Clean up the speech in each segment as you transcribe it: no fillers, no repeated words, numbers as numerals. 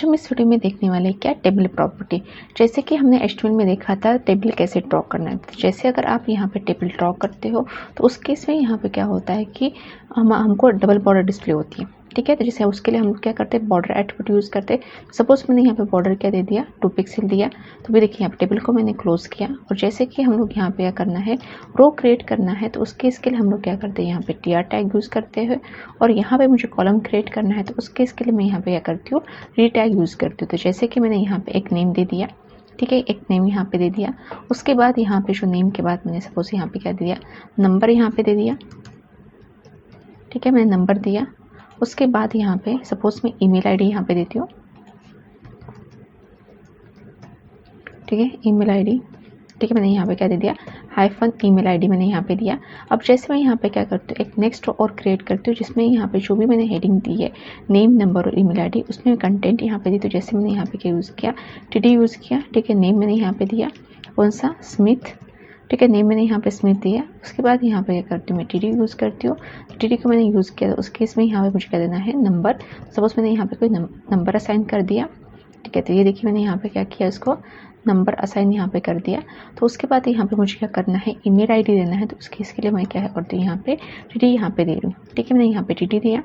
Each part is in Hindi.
आज हम इस वीडियो में देखने वाले हैं क्या टेबल प्रॉपर्टी। जैसे कि हमने एचटीएमएल में देखा था टेबल कैसे ड्रॉ करना है। तो जैसे अगर आप यहाँ पे टेबल ड्रॉ करते हो तो उस केस में यहाँ पे क्या होता है कि हमको डबल बॉर्डर डिस्प्ले होती है। ठीक है, तो जैसे उसके लिए हम क्या करते हैं, बॉर्डर एट्रिब्यूट यूज़ करते हैं। सपोज मैंने यहाँ पे बॉर्डर क्या दे दिया, 2 पिक्सल दिया। तो भी देखिए यहाँ पे टेबल को मैंने क्लोज किया और जैसे कि हम लोग यहाँ पे क्या करना है, रो क्रिएट करना है। तो उसके इसके लिए हम लोग क्या करते हैं, यहाँ पे टीआर टैग यूज़ करते हैं। और यहाँ पे मुझे कॉलम क्रिएट करना है तो उसके इसके लिए मैं यहाँ पे क्या करती हूँ, री टैग यूज़ करती हूँ। तो जैसे कि मैंने यहाँ पे एक नेम दे दिया, ठीक है, एक नेम यहाँ पे दे दिया। उसके बाद यहाँ पे जो नेम के बाद मैंने सपोज यहाँ पे क्या दे दिया, नंबर यहाँ पे दे दिया। ठीक है, मैंने नंबर दिया। उसके बाद यहाँ पे सपोज मैं ईमेल आईडी यहाँ पे देती हूँ। ठीक है, ईमेल आईडी, ठीक है, मैंने यहाँ पे क्या दे दिया, हाइफन ईमेल आईडी मैंने यहाँ पे दिया। अब जैसे मैं यहाँ पे क्या करती हूँ, एक नेक्स्ट और क्रिएट करती हूँ जिसमें यहाँ पे जो भी मैंने हेडिंग दी है, नेम, नंबर और ईमेल आईडी, उसमें कंटेंट यहाँ पे दी। तो जैसे मैंने यहाँ पे क्या यूज़ किया, टीडी यूज़ किया। ठीक है, नेम मैंने यहाँ पे दिया कौन सा, स्मिथ। ठीक है, नेम मैंने यहाँ पे स्मिथ दिया। उसके बाद यहाँ पे क्या करती हूँ, मैं टीडी यूज़ करती हूँ। टीडी को मैंने यूज़ किया, उस केस में यहाँ पे मुझे क्या देना है, नंबर। सपोज मैंने यहाँ पे कोई नंबर असाइन कर दिया। ठीक है, तो ये देखिए मैंने यहाँ पे क्या किया, इसको नंबर असाइन यहाँ पे कर दिया। तो उसके बाद यहाँ पे मुझे क्या करना है, ईमेल आईडी देना है। तो उसके इसके लिए मैं क्या करती हूँ, यहाँ पे टीडी यहाँ पे दे रही हूँ। ठीक है, मैंने यहाँ पे टीडी दिया।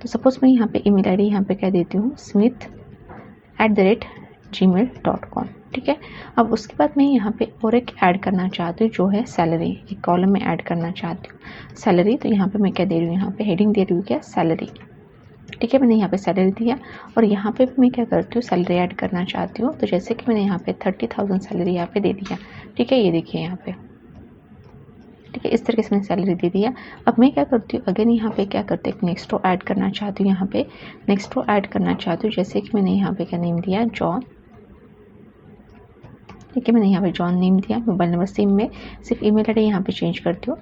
तो सपोज मैं यहाँ पे ईमेल आईडी यहाँ पे क्या देती हूँ, smith@gmail.com। ठीक है, अब उसके बाद मैं यहाँ पे और एक ऐड करना चाहती हूँ जो है सैलरी। एक कॉलम में ऐड करना चाहती हूँ सैलरी। तो यहाँ पे मैं क्या दे रही हूँ, यहाँ पे हेडिंग दे रही हूँ क्या, सैलरी। ठीक है, मैंने यहाँ पे सैलरी दिया और यहाँ पे मैं क्या करती हूँ, सैलरी ऐड करना चाहती हूँ। तो जैसे कि मैंने यहाँ पे 30,000 सैलरी यहाँ पे दे दिया। ठीक है, ये देखिए यहाँ पे, ठीक है, इस तरीके से मैंने सैलरी दे दिया। अब मैं क्या करती हूँ, अगेन यहाँ पे क्या करते हैं, नेक्स्ट रो ऐड करना चाहती हूँ। यहाँ पे नेक्स्ट रो ऐड करना चाहती हूँ। जैसे कि मैंने यहाँ पे क्या नेम दिया, जॉन। ठीक है, मैंने यहाँ पे जॉन नेम दिया। मोबाइल नंबर सेम में, सिर्फ ईमेल आईडी यहाँ पे चेंज करती हूँ।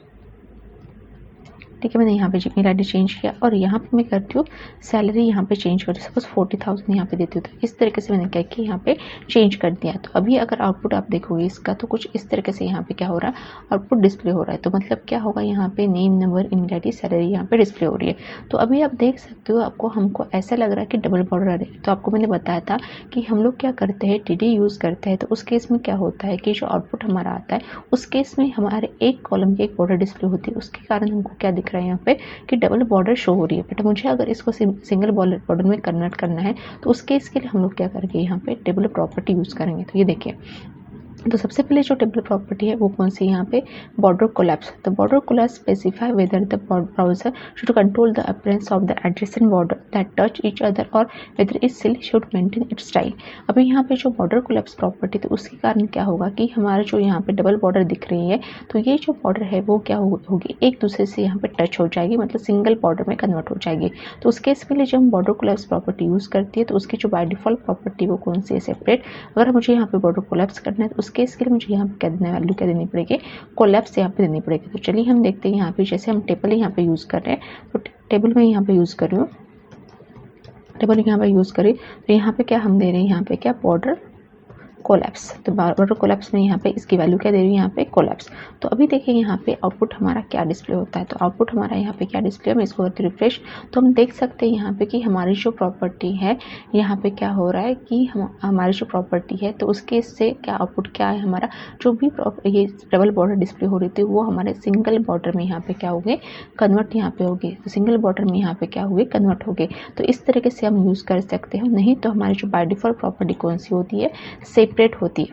ठीक है, मैंने यहाँ पे ईमेल आईडी चेंज किया और यहाँ पे मैं करती हूँ सैलरी यहाँ पे चेंज करती हूँ। सपोज 40,000 यहाँ पे देती हूँ। तो इस तरीके से मैंने क्या किया, यहाँ पे चेंज कर दिया। तो अभी अगर आउटपुट आप देखोगे इसका, तो कुछ इस तरीके से यहाँ पे क्या हो रहा है, आउटपुट डिस्प्ले हो रहा है। तो मतलब क्या होगा, यहाँ पे name, number, email ID, salary यहाँ पे डिस्प्ले हो रही है। तो अभी आप देख सकते हो, आपको हमको ऐसा लग रहा है कि डबल बॉर्डर है। तो आपको मैंने बताया था कि हम लोग क्या करते हैं, टीडी यूज़ करते हैं। तो उस केस में क्या होता है कि जो आउटपुट हमारा आता है उस केस में हमारे एक कॉलम की एक बॉर्डर डिस्प्ले होती है। उसके कारण हमको क्या दिख रहा है यहाँ पे कि डबल बॉर्डर शो हो रही है। बट मुझे अगर इसको सिंगल बॉर्डर में कन्वर्ट करना है तो उस केस के लिए हम लोग क्या करेंगे, यहाँ पे टेबल प्रॉपर्टी यूज़ करेंगे। तो ये देखिए, तो सबसे पहले जो टेबल प्रॉपर्टी है वो कौन सी, यहाँ पे बॉर्डर कोलैप्स। तो border collapse specify whether the browser should control the appearance of the adjacent border that touch each other और whether it cell should maintain its style. अभी यहाँ पे जो बॉर्डर कोलैप्स प्रॉपर्टी, तो उसके कारण क्या होगा कि हमारा जो यहाँ पे डबल बॉर्डर दिख रही है, तो ये जो बॉर्डर है वो क्या होगी, एक दूसरे से यहाँ पे टच हो जाएगी, मतलब सिंगल बॉर्डर में कन्वर्ट हो जाएगी। तो उस केस में जब हम बॉर्डर कोलैप्स प्रॉपर्टी यूज़ करती है तो उसकी जो बाय डिफॉल्ट प्रॉपर्टी वो कौन सी है, सेपरेट। अगर मुझे यहाँ पे बॉर्डर कोलैप्स करना है तो उसके इसके लिए मुझे यहाँ पे क्या देना है, वैल्यू क्या देनी पड़ेगी, कोलैप्स यहाँ पे देनी पड़ेगी। तो चलिए हम देखते हैं यहाँ पे, जैसे हम टेबल यहाँ पे यूज़ कर रहे हैं, तो टेबल में यहाँ पे यूज़ कर रही हूँ, टेबल यहाँ पे यूज़ करें। तो यहाँ पे क्या हम दे रहे हैं, यहाँ पे क्या, बॉर्डर कोलैप्स। तो बॉर्डर कोलैप्स में यहाँ पे इसकी वैल्यू क्या दे रही है, यहाँ पे कोलैप्स। तो अभी देखिए यहाँ पे आउटपुट हमारा क्या डिस्प्ले होता है। तो आउटपुट हमारा यहाँ पे क्या डिस्प्ले है, मैं इसको करती रिफ्रेश। तो हम देख सकते हैं यहाँ पे कि हमारी जो प्रॉपर्टी है, यहाँ पे क्या हो रहा है कि हमारी जो प्रॉपर्टी है, तो उसके से क्या आउटपुट क्या है, हमारा जो भी ये डबल बॉर्डर डिस्प्ले हो रही थी वो हमारे सिंगल बॉर्डर में यहाँ पे क्या हो गए, कन्वर्ट यहाँ पे हो गए। तो सिंगल बॉर्डर में यहाँ पे क्या हुए, कन्वर्ट हो गए। तो इस तरीके से हम यूज़ कर सकते हैं। नहीं तो हमारी जो बाय डिफॉल्ट प्रॉपर्टी कौन सी होती है, सेपरेट होती है।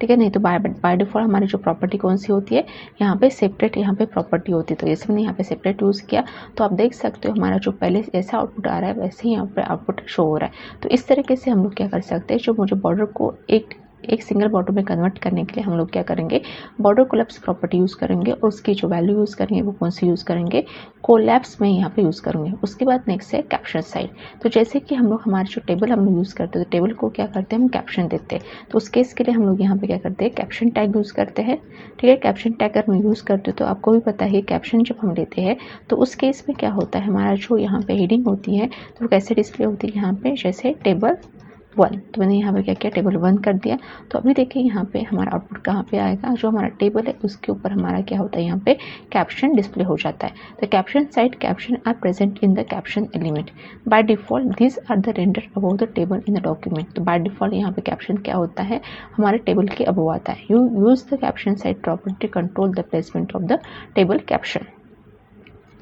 ठीक है, नहीं तो बाय डिफॉल्ट हमारी जो प्रॉपर्टी कौन सी होती है, यहाँ पे सेपरेट यहाँ पे प्रॉपर्टी होती है। तो जैसे मैंने यहाँ पे सेपरेट यूज़ किया तो आप देख सकते हो हमारा जो पहले जैसा आउटपुट आ रहा है वैसे ही यहाँ पे आउटपुट शो हो रहा है। तो इस तरीके से हम लोग क्या कर सकते हैं, जो मुझे बॉर्डर को एक सिंगल बॉर्डर में कन्वर्ट करने के लिए हम लोग क्या करेंगे, बॉर्डर कोलैप्स प्रॉपर्टी यूज़ करेंगे और उसकी जो वैल्यू यूज़ करेंगे वो कौन सी यूज़ करेंगे, कोलैप्स में यहाँ पे यूज़ करेंगे। उसके बाद नेक्स्ट है कैप्शन साइड। तो जैसे कि हम लोग हमारे जो टेबल हम लोग यूज़ करते हैं, तो टेबल को क्या करते हैं, हम कैप्शन देते हैं। तो उस केस के लिए हम लोग यहाँ पे क्या करते हैं, कैप्शन टैग यूज़ करते हैं। ठीक है, कैप्शन टैग अगर हम यूज़ करते हो तो आपको भी पता है कैप्शन जब हम लेते हैं तो उस केस में क्या होता है, हमारा जो यहाँ पे हेडिंग होती है तो वो कैसे डिस्प्ले होती है, यहाँ पे जैसे टेबल 1। तो मैंने यहाँ पे क्या किया, टेबल 1 कर दिया। तो अभी देखिए यहाँ पे हमारा आउटपुट कहाँ पे आएगा, जो हमारा टेबल है उसके ऊपर हमारा क्या होता है, यहाँ पे कैप्शन डिस्प्ले हो जाता है। तो caption side caption are present in the caption element by default, this are the render above the table in the document. तो बाय डिफॉल्ट यहाँ पे कैप्शन क्या होता है, हमारे टेबल के अबव आता है। You use the caption side property control the placement of the table caption.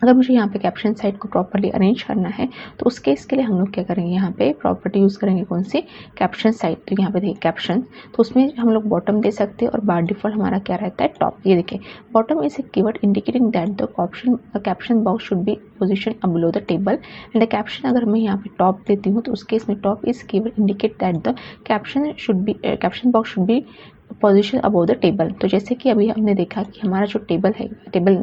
अगर मुझे यहाँ पे कैप्शन साइड को प्रॉपर्ली अरेंज करना है तो उस केस के लिए हम लोग क्या करेंगे, यहाँ पे प्रॉपर्टी यूज़ करेंगे कौन सी, कैप्शन साइड। तो यहाँ पे देखिए कैप्शन, तो उसमें हम लोग बॉटम दे सकते हैं और बाय डिफॉल्ट हमारा क्या रहता है, टॉप। ये देखिए bottom is a keyword indicating that the caption box should be position below the table and the caption. अगर मैं यहाँ पे टॉप देती हूँ तो उस केस में top is keyword indicate that the caption box should be position above the table. तो जैसे कि अभी हमने देखा कि हमारा जो टेबल है, टेबल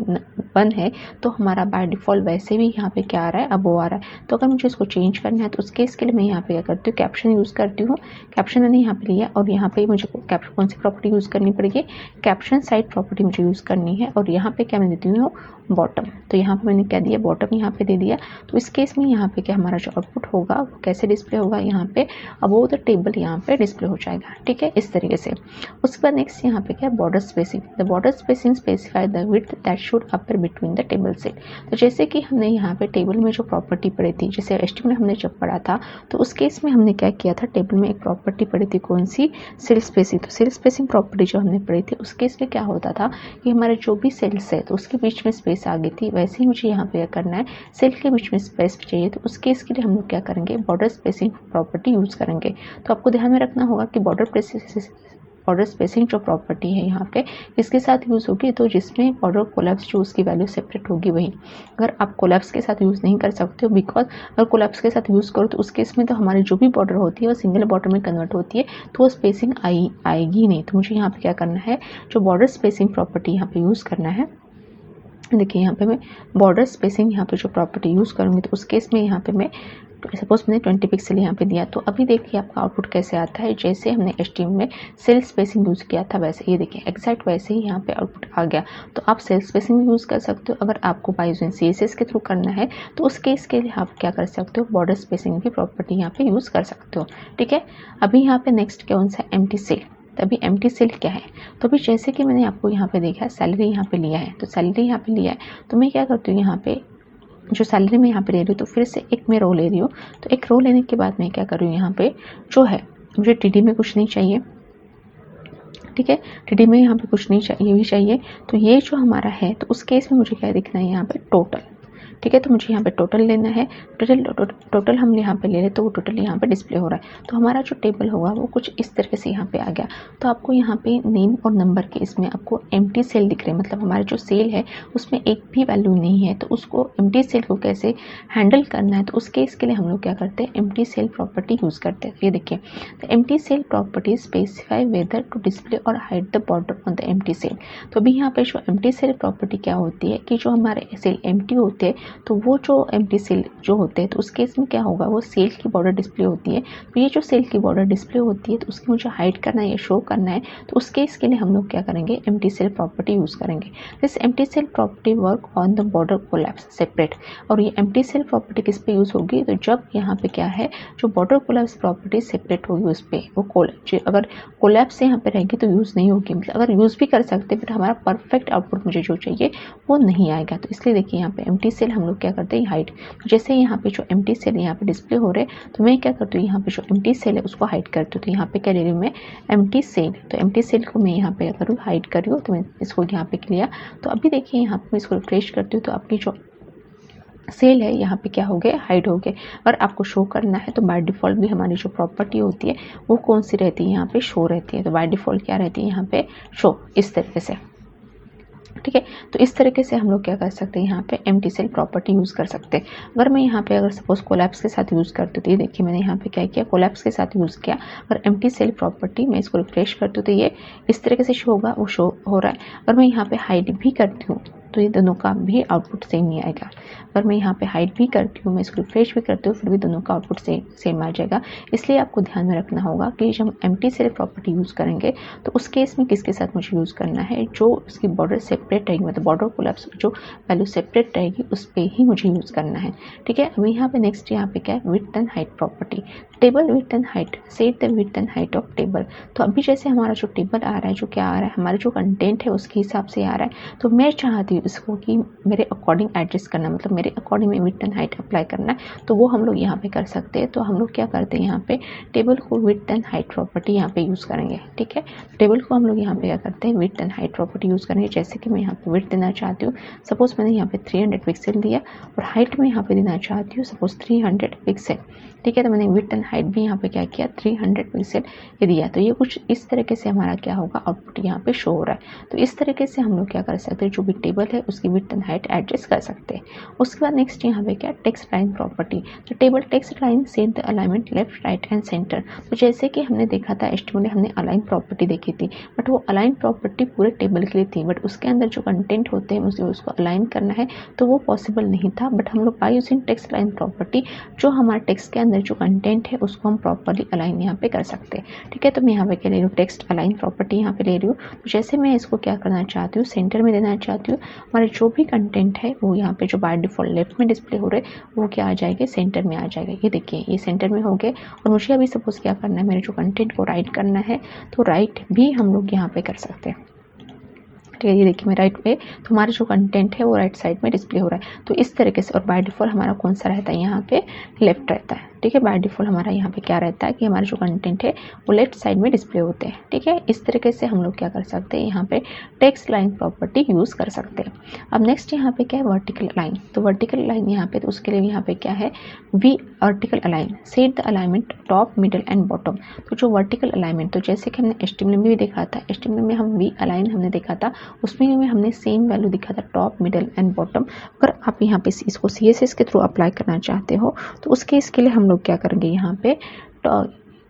1 है, तो हमारा बाय डिफ़ॉल्ट वैसे भी यहाँ पे क्या आ रहा है, अबव आ रहा है। तो अगर मुझे इसको चेंज करना है तो उस केस के लिए मैं यहाँ पे क्या करती हूँ, कैप्शन यूज़ करती हूँ। कैप्शन मैंने यहाँ पे लिया और यहाँ पे मुझे कौन सी प्रॉपर्टी यूज़ करनी पड़ेगी, कैप्शन साइड प्रॉपर्टी मुझे यूज़ करनी है। और यहाँ पे क्या मैं देती हूँ, बॉटम। तो यहाँ पे मैंने क्या दिया, बॉटम यहाँ पे दे दिया। तो इस केस में यहाँ पे क्या हमारा जो आउटपुट होगा वो कैसे डिस्प्ले होगा, यहाँ पे अबव द टेबल यहाँ पे डिस्प्ले हो जाएगा। ठीक है, इस तरीके से। उसके बाद नेक्स्ट यहाँ पे क्या, border spacing. The border spacing specify the width that should appear between the table cell. तो जैसे कि हमने यहाँ पे टेबल में जो प्रॉपर्टी पढ़ी थी, जैसे एचटीएमएल हमने जब पढ़ा था, तो उस केस में हमने क्या किया था, टेबल में एक प्रॉपर्टी पढ़ी थी कौन सी, सेल स्पेसिंग। तो सेल स्पेसिंग प्रॉपर्टी जो हमने पढ़ी थी उस केस में क्या होता था कि हमारे जो भी सेल्स है तो उसके बीच में स्पेस आ गई थी। वैसे ही मुझे यहाँ पे क्या करना है, सेल के बीच में स्पेस चाहिए, तो उस केस के लिए हम लोग क्या करेंगे, बॉर्डर स्पेसिंग प्रॉपर्टी यूज करेंगे। तो आपको ध्यान में रखना होगा कि बॉर्डर स्पेसिंग जो प्रॉपर्टी है यहाँ पे इसके साथ यूज़ होगी, तो जिसमें बॉर्डर कोलैप्स जो उसकी वैल्यू सेपरेट होगी वही। अगर आप कोलैप्स के साथ यूज़ नहीं कर सकते हो, बिकॉज अगर कोलैप्स के साथ यूज़ करो तो उस केस में तो हमारी जो भी बॉर्डर होती है वो सिंगल बॉर्डर में कन्वर्ट होती है, तो वो स्पेसिंग आएगी नहीं। तो मुझे यहाँ पे क्या करना है, जो बॉर्डर स्पेसिंग प्रॉपर्टी यहाँ पे यूज़ करना है। देखिए यहाँ पे मैं बॉर्डर स्पेसिंग यहाँ पे जो प्रॉपर्टी यूज़ करूँगी तो उस केस में यहाँ पे मैं सपोज मैंने 20 पिक्सल यहाँ पे दिया। तो अभी देखिए आपका आउटपुट कैसे आता है, जैसे हमने एचटीएमएल में सेल स्पेसिंग यूज़ किया था वैसे, ये देखिए एग्जैक्ट वैसे ही यहाँ पे आउटपुट आ गया। तो आप सेल स्पेसिंग यूज़ कर सकते हो। अगर आपको बाय यूजिंग CSS के थ्रू करना है तो उस केस के लिए आप क्या कर सकते हो, बॉर्डर स्पेसिंग की प्रॉपर्टी यहाँ पे यूज़ कर सकते हो। ठीक है, अभी यहाँ पे नेक्स्ट कौन सा, एम्प्टी सेल। तो अभी एम्प्टी सेल क्या है, तो अभी जैसे कि मैंने आपको यहाँ पे देखा सैलरी यहाँ पे लिया है, तो सैलरी यहाँ पे लिया है, तो मैं क्या करती हूँ, यहाँ पे जो सैलरी मैं यहाँ पे ले रही हूँ तो फिर से एक मैं रो ले रही हूँ। तो एक रो लेने के बाद मैं क्या कर रही हूँ, यहाँ पे जो है मुझे TD में कुछ नहीं चाहिए। ठीक है, TD में यहाँ पे कुछ नहीं चाहिए, ये भी चाहिए। तो ये जो हमारा है तो उस केस में मुझे क्या दिखना है, यहाँ पे टोटल। ठीक है, तो मुझे यहाँ पे टोटल लेना है। टोटल हम यहाँ पे ले रहे तो वो टोटल यहाँ पे डिस्प्ले हो रहा है। तो हमारा जो टेबल होगा वो कुछ इस तरीके से यहाँ पे आ गया। तो आपको यहाँ पे नेम और नंबर के इसमें आपको एम्प्टी सेल दिख रहे हैं, मतलब हमारा जो सेल है उसमें एक भी वैल्यू नहीं है। तो उसको एम्प्टी सेल को कैसे हैंडल करना है, तो उसके इसके लिए हम लोग क्या करते हैं, एम्प्टी सेल प्रॉपर्टी यूज़ करते हैं। ये देखिए, तो empty cell property specify whether to display और hide the border on the empty cell. तो अभी यहाँ पे जो एम्प्टी सेल प्रॉपर्टी क्या होती है कि जो हमारे सेल एम्प्टी होते हैं तो वो जो एम्प्टी सेल जो होते हैं तो उस केस में क्या होगा, वो सेल की बॉर्डर डिस्प्ले होती है। तो ये जो सेल की बॉर्डर डिस्प्ले होती है तो उसकी मुझे हाइड करना है या शो करना है, तो उस केस के लिए हम लोग क्या करेंगे, एम्प्टी सेल प्रॉपर्टी यूज़ करेंगे। This empty cell property work on the border collapse separate. और ये एम्प्टी सेल प्रॉपर्टी किस पे यूज़ होगी, तो जब यहाँ पे क्या है, जो बॉर्डर कोलैप्स प्रॉपर्टी सेपरेट होगी उस पर वो अगर कोलैप्स से यहाँ पे रहेगी तो यूज़ नहीं होगी। मतलब अगर यूज़ भी कर सकते फिर हमारा परफेक्ट आउटपुट मुझे जो चाहिए वो नहीं आएगा। तो इसलिए देखिए यहाँ पे एम्प्टी सेल हम लोग क्या करते हैं, हाइड। जैसे यहाँ पे जो एम्प्टी सेल यहाँ पे डिस्प्ले हो रहे हैं तो मैं क्या करती हूँ, यहाँ पे जो एम्प्टी सेल है उसको हाइड करती हूँ। तो यहाँ पे क्या ले रही हूँ मैं, एम्प्टी सेल। तो एम्प्टी सेल को मैं यहाँ पे करूँ, हाइड कर रही हूँ। तो मैं इसको यहाँ पे किया। तो अभी देखिए यहाँ पे मैं इसको रिफ्रेश करती हूँ तो आपकी जो सेल है यहाँ पे क्या हो गए, हाइड हो गए। अगर आपको शो करना है तो बाय डिफ़ॉल्ट भी हमारी जो प्रॉपर्टी होती है वो कौन सी रहती है, यहाँ पे शो रहती है। तो बाय डिफ़ॉल्ट क्या रहती है, यहाँ पे शो, इस तरीके से। ठीक है, तो इस तरीके से हम लोग क्या कर सकते हैं, यहाँ पे एम्प्टी सेल प्रॉपर्टी यूज़ कर सकते हैं। अगर मैं यहाँ पे अगर सपोज कोलैप्स के साथ यूज़ करती हूँ तो ये देखिए मैंने यहाँ पे क्या किया, कोलैप्स के साथ यूज़ किया। अगर एम्प्टी सेल प्रॉपर्टी मैं इसको रिफ्रेश करती हूँ तो ये इस तरीके से शो होगा, वो शो हो रहा है। अगर मैं यहाँ पे हाइड भी करती हूँ तो ये दोनों का भी आउटपुट सेम ही आएगा। अगर मैं यहाँ पे हाइड भी करती हूँ, मैं इसको रिफ्रेश भी करती हूँ, फिर भी दोनों का आउटपुट सेम आ जाएगा। इसलिए आपको ध्यान में रखना होगा कि जब हम एम्प्टी सेलेक्ट प्रॉपर्टी यूज़ करेंगे तो उस केस में किसके साथ मुझे यूज़ करना है, जो उसकी बॉर्डर सेपरेट रहेगी, मतलब बॉर्डर कोलैप्स जो वैल्यू सेपरेट रहेगी उस पर ही मुझे यूज़ करना है। ठीक है, अभी यहाँ पे नेक्स्ट यहाँ पे क्या है, width and height property. Table width and height, set the width and height of table. तो अभी जैसे हमारा जो टेबल आ रहा है, जो क्या आ रहा है, हमारा जो कंटेंट है उसके हिसाब से आ रहा है, तो मैं चाहती हूँ इसको कि मेरे अकॉर्डिंग एडजस्ट करना, मतलब मेरे अकॉर्डिंग में विड्थ एंड हाइट अप्लाई करना है, तो वो हम लोग यहाँ पे कर सकते हैं। तो हम लोग क्या करते हैं, यहाँ पे टेबल को विड्थ एंड हाइट प्रॉपर्टी यहाँ पे यूज़ करेंगे। ठीक है, टेबल को हम लोग यहाँ पे क्या करते हैं, width and height property use करेंगे। जैसे कि मैं यहाँ पे विड्थ देना चाहती हूँ, सपोज मैंने यहाँ पे 300 पिक्सल दिया, और हाइट में यहाँ पे देना चाहती हूँ सपोज 300 पिक्सल। ठीक है, तो मैंने विड्थ एंड हाइट भी यहाँ पे क्या किया, 300 पिक्सल ये दिया। तो ये कुछ इस तरीके से हमारा क्या होगा, आउटपुट यहाँ पे शो हो रहा है। तो इस तरीके से हम लोग क्या कर सकते हैं, जो भी टेबल है उसकी विड्थ एंड हाइट एडजस्ट कर सकते हैं। उसके बाद नेक्स्ट यहाँ पे क्या, टेक्स्ट लाइन प्रॉपर्टी। तो table text line set the alignment left right and centre. तो जैसे कि हमने देखा था एचटीएमएल में हमने अलाइन प्रॉपर्टी देखी थी, बट वो अलाइन प्रॉपर्टी पूरे टेबल के लिए थी, बट उसके अंदर जो कंटेंट होते हैं मुझे उसको अलाइन करना है तो वो पॉसिबल नहीं था। बट हम लोग by using text line property, जो हमारे टेक्स्ट के अंदर जो कंटेंट है उसको हम प्रॉपर्ली अलाइन यहाँ पे कर सकते हैं। ठीक है, तो मैं यहाँ पे क्या ले रही हूँ, टेक्स्ट अलाइन प्रॉपर्टी यहाँ पे ले रही हूँ। तो जैसे मैं इसको क्या करना चाहती हूँ, सेंटर में देना चाहती हूँ, हमारे जो भी कंटेंट है वो यहाँ पे जो बाय डिफॉल्ट लेफ्ट में डिस्प्ले हो रहे वो क्या आ जाएंगे, सेंटर में आ जाएगा। ये देखिए ये सेंटर में हो गए। और मुझे अभी सपोज क्या करना है, मेरे जो कंटेंट को राइट करना है, तो राइट भी हम लोग यहाँ पे कर सकते हैं। ठीक है, ये देखिए मैं राइट पे, तो हमारा जो कंटेंट है वो राइट साइड में डिस्प्ले हो रहा है। तो इस तरीके से, और बाय डिफॉल्ट हमारा कौन सा रहता है, यहाँ पे लेफ्ट रहता है। ठीक है, बाय डिफॉल्ट हमारा यहाँ पे क्या रहता है कि हमारे जो कंटेंट है वो लेफ्ट साइड में डिस्प्ले होते हैं। ठीक है, इस तरीके से हम लोग क्या कर सकते हैं, यहाँ पे टेक्स्ट लाइन प्रॉपर्टी यूज़ कर सकते हैं। अब नेक्स्ट यहाँ पे क्या है, वर्टिकल लाइन। तो वर्टिकल लाइन यहाँ पे, तो उसके लिए यहाँ पे क्या है, V vertical align, set the alignment top middle and bottom. तो जो वर्टिकल अलाइनमेंट, तो जैसे कि हमने एचटीएमएल में भी देखा था, एचटीएमएल में हम वी अलाइन हमने देखा था, उसमें हमने सेम वैल्यू दिखा था, टॉप मिडल एंड बॉटम। अगर आप यहाँ पे इसको सीएसएस के थ्रू अप्लाई करना चाहते हो तो उसके इसके लिए हम लोग क्या करेंगे, यहाँ पे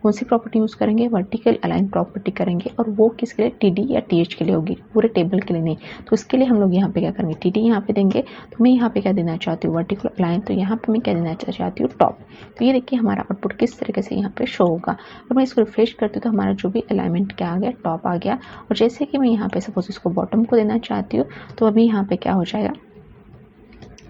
कौन सी प्रॉपर्टी यूज़ करेंगे, वर्टिकल अलाइन प्रॉपर्टी करेंगे। और वो किसके लिए, टीडी या टीएच के लिए होगी, पूरे टेबल के लिए नहीं। तो उसके लिए हम लोग यहाँ पे क्या करेंगे, टीडी यहाँ पे देंगे। तो मैं यहाँ पे क्या देना चाहती हूँ, वर्टिकल अलाइन, तो यहाँ पे मैं क्या देना चाहती हूँ, टॉप। तो ये देखिए हमारा आउटपुट किस तरीके से यहाँ पे शो होगा। और मैं इसको रिफ्रेश करती हूँ तो हमारा जो भी अलाइनमेंट क्या आ गया, टॉप आ गया। और जैसे कि मैं यहाँ पे सपोज इसको बॉटम को देना चाहती हूँ, तो अभी यहाँ पे क्या हो जाएगा,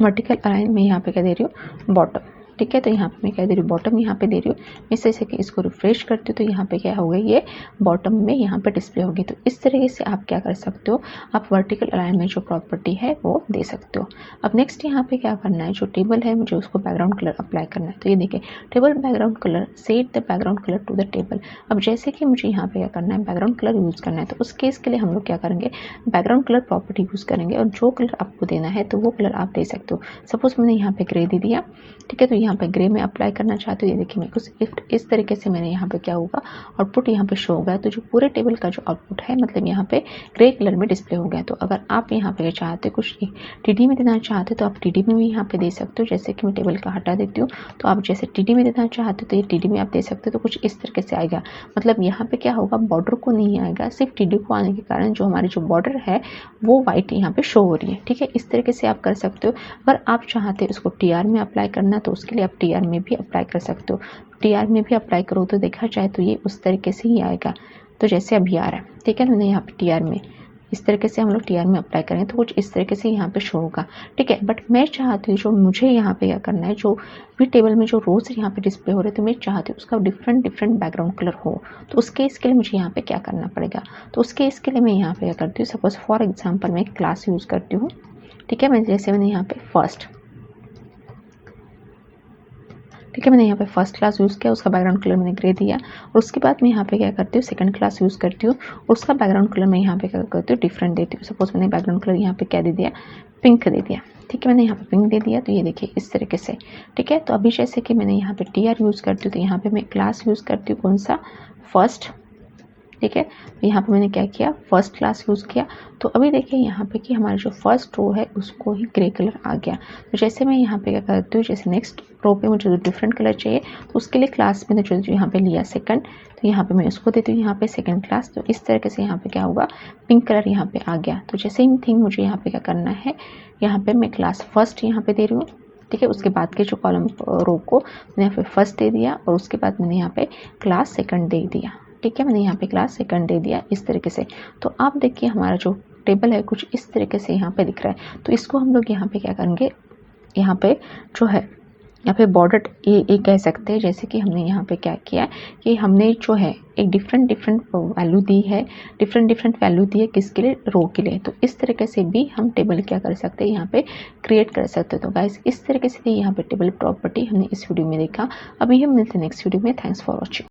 वर्टिकल अलाइन में यहाँ पे क्या दे रही हूँ, बॉटम। ठीक है, तो यहाँ पे मैं क्या दे रही हूँ, बॉटम यहाँ पे दे रही हूँ। मैं जैसे कि इसको रिफ्रेश करती हूँ तो यहाँ पे क्या हो गई, ये बॉटम में यहाँ पे डिस्प्ले होगी। तो इस तरीके से आप क्या कर सकते हो, आप वर्टिकल अलाइन में जो प्रॉपर्टी है वो दे सकते हो। अब नेक्स्ट यहाँ पे क्या करना है, जो टेबल है मुझे उसको बैकग्राउंड कलर अप्लाई करना है। तो ये देखिए table background colour, set the background colour to the table. अब जैसे कि मुझे यहाँ पे क्या करना है, बैकग्राउंड कलर यूज़ करना है, तो उस केस के लिए हम लोग क्या करेंगे, बैकग्राउंड कलर प्रॉपर्टी यूज़ करेंगे। और जो कलर आपको देना है तो वो कलर आप दे सकते हो। सपोज मैंने यहाँ पे ग्रे दे दिया। ठीक है, तो यहाँ पे ग्रे में अप्लाई करना चाहते हो। ये देखिए मैं कुछ इस तरीके से मैंने यहाँ पे क्या होगा, आउटपुट यहाँ पे शो होगा। तो जो पूरे टेबल का जो आउटपुट है, मतलब यहाँ पे ग्रे कलर में डिस्प्ले हो गया। तो अगर आप यहाँ पे चाहते कुछ टीडी में देना चाहते तो आप टीडी में भी यहाँ पे दे सकते हो। जैसे कि मैं टेबल का हटा देती हूँ, तो आप जैसे टीडी में देना चाहते हो तो ये टीडी में आप दे सकते हो। तो कुछ इस तरीके से आएगा, मतलब यहाँ पे क्या होगा, बॉर्डर को नहीं आएगा, सिर्फ टीडी को आने के कारण जो हमारी जो बॉर्डर है वो वाइट यहाँ पे शो हो रही है। ठीक है, इस तरीके से आप कर सकते हो। अगर आप चाहते हो उसको टीआर में अप्लाई करना तो उसके लिए आप टीआर में भी अप्लाई कर सकते हो। टीआर में भी अप्लाई करो तो देखा जाए तो ये उस तरीके से ही आएगा, तो जैसे अभी आ रहा है। ठीक है, मैंने यहाँ पे टीआर में इस तरीके से हम लोग टीआर में अप्लाई करेंगे तो कुछ इस तरीके से यहाँ पे शो होगा। ठीक है, बट मैं चाहती हूँ जो मुझे यहाँ पे क्या करना है, जो भी टेबल में जो रोज यहाँ पे डिस्प्ले हो रहे तो मैं चाहती हूँ उसका डिफरेंट बैकग्राउंड कलर हो। तो उसके इसके लिए मुझे यहाँ पे क्या करना पड़ेगा, तो उसके इसके लिए मैं यहाँ पे क्या करती हूँ, सपोज फॉर एग्जाम्पल मैं क्लास यूज़ करती हूँ। ठीक है, मैंने यहाँ पे फर्स्ट, ठीक है, मैंने यहाँ पे फर्स्ट क्लास यूज़ किया, उसका बैकग्राउंड कलर मैंने ग्रे दिया। और उसके बाद मैं यहाँ पे क्या करती हूँ, सेकंड क्लास यूज़ करती हूँ, उसका बैकग्राउंड कलर मैं यहाँ पे क्या करती हूँ, डिफरेंट देती हूँ। सपोज मैंने बैकग्राउंड कलर यहाँ पे क्या दे दिया, पिंक दे दिया। ठीक है, मैंने यहाँ पे पिंक दे दिया। तो ये देखिए इस तरीके से। ठीक है, तो अभी जैसे कि मैंने यहाँ पे टीआर यूज़ करती हूँ तो यहाँ पे मैं क्लास यूज़ करती हूँ, कौन सा, फर्स्ट। ठीक है। तो यहाँ पे मैंने क्या किया, फर्स्ट क्लास यूज़ किया। तो अभी देखिए यहाँ पे कि हमारा जो फर्स्ट रो है उसको ही ग्रे कलर आ गया। तो जैसे मैं यहाँ पे क्या करती हूँ, जैसे नेक्स्ट रो पे मुझे जो डिफरेंट कलर चाहिए तो उसके लिए क्लास मैंने जो यहाँ पे लिया सेकंड, तो यहाँ पे मैं उसको देती हूँ यहाँ पे सेकंड क्लास। तो इस तरीके से यहाँ पे क्या होगा, पिंक कलर यहाँ पे आ गया। तो जैसे सेम थिंग मुझे यहाँ पे क्या करना है, यहाँ पे मैं क्लास फर्स्ट यहाँ पे दे रही हूँ, ठीक है। उसके बाद के जो कॉलम रो को मैंने यहाँ पे फर्स्ट दे दिया और उसके बाद मैंने यहाँ पे क्लास सेकंड दे दिया, ठीक है। मैंने यहाँ पे क्लास सेकंड दे दिया इस तरीके से। तो आप देखिए हमारा जो टेबल है कुछ इस तरीके से यहाँ पे दिख रहा है। तो इसको हम लोग यहाँ पे क्या करेंगे, यहाँ पे जो है यहाँ पे बॉर्डर ये कह सकते हैं। जैसे कि हमने यहाँ पे क्या किया कि हमने जो है एक डिफरेंट वैल्यू दी है, डिफरेंट वैल्यू दी है किसके लिए, रो के लिए। तो इस तरीके से भी हम टेबल क्या कर सकते हैं, यहाँ पे क्रिएट कर सकते हैं। तो गाइस इस तरीके से यहाँ पे टेबल प्रॉपर्टी हमने इस वीडियो में देखा। अभी हम मिलते हैं नेक्स्ट वीडियो में। Thanks for watching.